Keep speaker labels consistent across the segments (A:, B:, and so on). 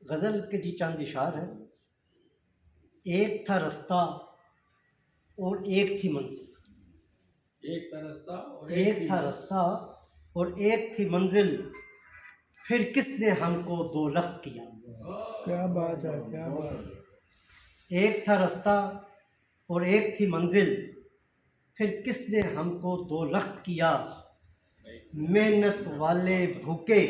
A: غزل کے جی چند اشعار ہیں. ایک تھا رستہ اور ایک تھی منزل.
B: ایک تھا رستہ اور
A: ایک تھا رستہ اور ایک تھی منزل، پھر کس نے ہم کو دو لخت کیا.
C: کیا بات ہے، کیا بات ہے.
A: ایک تھا رستہ اور ایک تھی منزل، پھر کس نے ہم کو دو لخت کیا. محنت والے بھوکے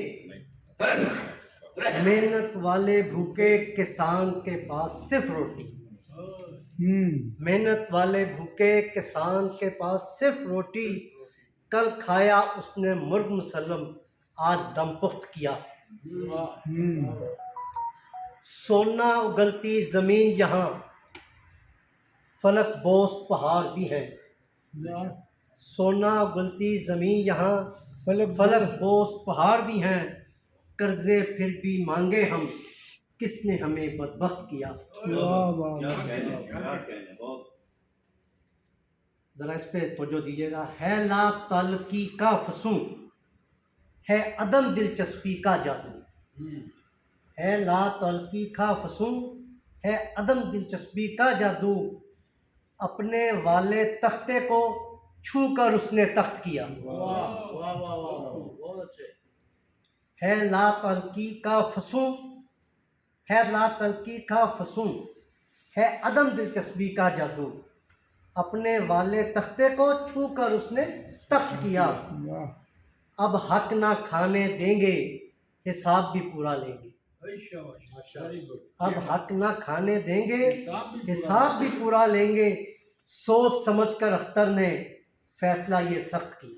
A: محنت والے بھوکے، کسان کے پاس صرف روٹی. محنت والے بھوکے، کسان کے پاس صرف روٹی. کل کھایا اس نے مرغ مسلم، آج دم پخت کیا. سونا اگلتی زمین یہاں، فلک بوس پہاڑ بھی ہیں. سونا اگلتی زمین یہاں، فلک بوس پہاڑ بھی ہیں. قرضے پھر بھی مانگے ہم، کس نے ہمیں بدبخت کیا. ذرا اس پہ توجہ دیجیے گا. ہے لا تعلقی کا فسوں، ہے عدم دلچسپی کا جادو. ہے لا تعلقی کا فسوں، ہے عدم دلچسپی کا جادو. اپنے والے تختے کو چھو کر اس نے تخت کیا. ہے لا تعلقی کا فسوں، ہے لا تعلقی کا فسوں، ہے عدم دلچسپی کا جادو. اپنے والے تختے کو چھو کر اس نے تخت کیا. اب حق نہ کھانے دیں گے، حساب بھی پورا لیں گے. اب حق نہ کھانے دیں گے، حساب بھی پورا لیں گے. سوچ سمجھ کر اختر نے فیصلہ یہ سخت کیا.